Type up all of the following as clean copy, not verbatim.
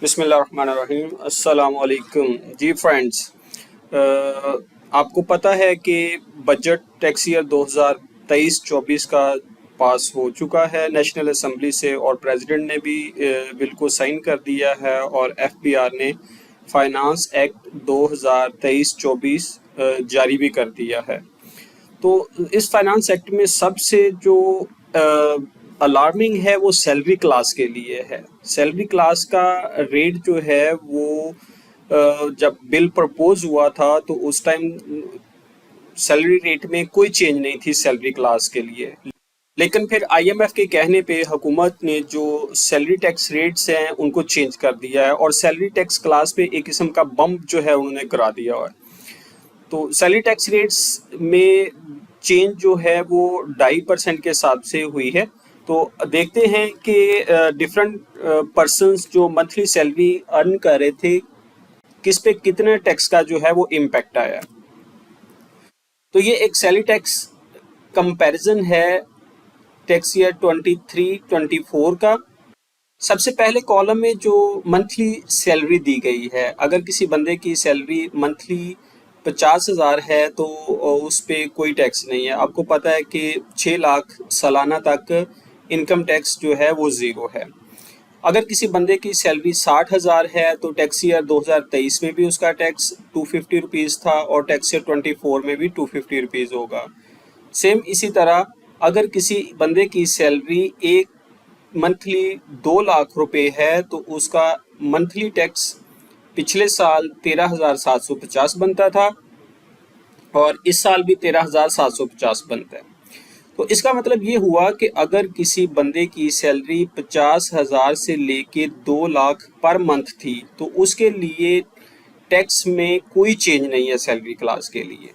बिस्मिल्लाहिर्रहमानिर्रहीम। अस्सलाम वालेकुम जी फ्रेंड्स। आपको पता है कि बजट टैक्स ईयर 2023-24 का पास हो चुका है नेशनल असम्बली से और प्रेसिडेंट ने भी बिल को साइन कर दिया है और एफबीआर ने फाइनेंस एक्ट 2023-24 जारी भी कर दिया है। तो इस फाइनेंस एक्ट में सबसे जो अलार्मिंग है वो सैलरी क्लास के लिए है। सैलरी क्लास का रेट जो है वो जब बिल प्रपोज हुआ था तो उस टाइम सैलरी रेट में कोई चेंज नहीं थी सैलरी क्लास के लिए। लेकिन फिर आईएमएफ के कहने पे हुकूमत ने जो सैलरी टैक्स रेट्स हैं उनको चेंज कर दिया है और सैलरी टैक्स क्लास पे एक किस्म का बम्प जो है उन्होंने करा दिया है। तो सैलरी टैक्स रेट्स में चेंज जो है वो 2.5% के हिसाब से हुई है। तो देखते हैं कि डिफरेंट पर्सन्स जो मंथली सैलरी अर्न कर रहे थे किस पे कितने टैक्स का जो है वो इम्पैक्ट आया। तो ये एक सैलरी टैक्स कंपैरिजन है टैक्स ईयर 23-24 का। सबसे पहले कॉलम में जो मंथली सैलरी दी गई है, अगर किसी बंदे की सैलरी मंथली 50,000 है तो उस पर कोई टैक्स नहीं है। आपको पता है कि 6 लाख सालाना तक इनकम टैक्स जो है वो ज़ीरो है। अगर किसी बंदे की सैलरी 60,000 है तो टैक्स ईयर 2023 में भी उसका टैक्स 250 रुपीज़ था और टैक्स ईयर 24 में भी 250 रुपीज़ होगा। सेम इसी तरह अगर किसी बंदे की सैलरी एक मंथली 2 लाख रुपए है तो उसका मंथली टैक्स पिछले साल 13,750 बनता था और इस साल भी 13,750 बनता है। तो इसका मतलब ये हुआ कि अगर किसी बंदे की सैलरी 50,000 से लेके 2 लाख पर मंथ थी तो उसके लिए टैक्स में कोई चेंज नहीं है। सैलरी क्लास के लिए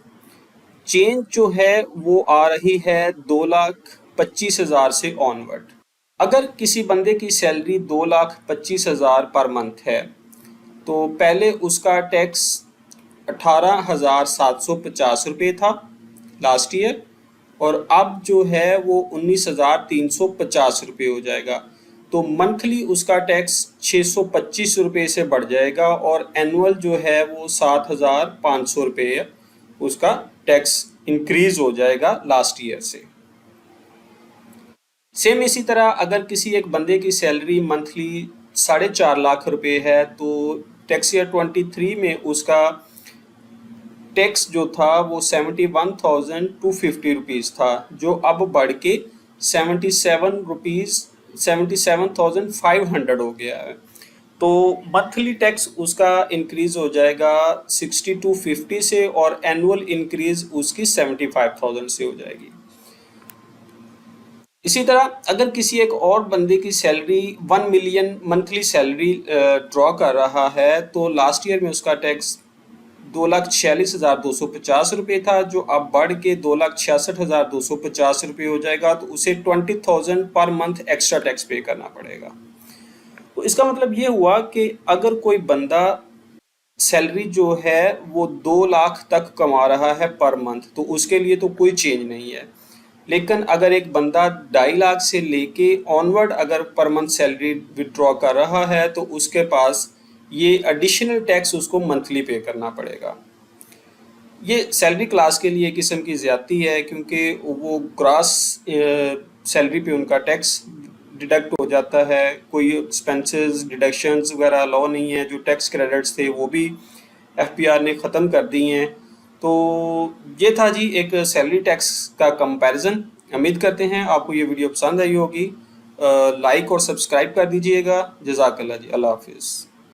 चेंज जो है वो आ रही है 2,25,000 से ऑनवर्ड। अगर किसी बंदे की सैलरी 2,25,000 पर मंथ है तो पहले उसका टैक्स 18,750 रुपये था लास्ट ईयर और अब जो है वो 19,350 रुपये हो जाएगा। तो मंथली उसका टैक्स 625 रुपये से बढ़ जाएगा और एनुअल जो है वो 7,500 रुपये उसका टैक्स इंक्रीज हो जाएगा लास्ट ईयर से। सेम इसी तरह अगर किसी एक बंदे की सैलरी मंथली 4.5 लाख रुपए है तो टैक्स ईयर 23 में उसका टैक्स जो था वो 71,250 रुपीज़ था, जो अब बढ़ के 77,500 हो गया है। तो मंथली टैक्स उसका इंक्रीज हो जाएगा 6250 से और एनुअल इंक्रीज उसकी 75,000 से हो जाएगी। इसी तरह अगर किसी एक और बंदे की salary 1 million monthly salary draw कर रहा है तो लास्ट ईयर में उसका टैक्स 2,46,250 रुपये था, जो अब बढ़ के 2,66,250 रुपये हो जाएगा। तो उसे 20,000 पर मंथ एक्स्ट्रा टैक्स पे करना पड़ेगा। तो इसका मतलब ये हुआ कि अगर कोई बंदा सैलरी जो है वो 2 लाख तक कमा रहा है पर मंथ तो उसके लिए तो कोई चेंज नहीं है। लेकिन अगर एक बंदा 2.5 लाख से लेके ऑनवर्ड अगर पर मंथ सैलरी विड्रॉ कर रहा है तो उसके पास ये एडिशनल टैक्स उसको मंथली पे करना पड़ेगा। ये सैलरी क्लास के लिए किस्म की ज़्यादती है क्योंकि वो ग्रॉस सैलरी पे उनका टैक्स डिडक्ट हो जाता है। कोई एक्सपेंसेस डिडक्शंस वगैरह अलाउ नहीं है। जो टैक्स क्रेडिट्स थे वो भी एफबीआर ने ख़त्म कर दिए हैं। तो ये था जी एक सैलरी टैक्स का कंपैरिजन। उम्मीद करते हैं आपको ये वीडियो पसंद आई होगी। लाइक और सब्सक्राइब कर दीजिएगा। जज़ाकल्लाह जी, अल्लाह हाफिज़।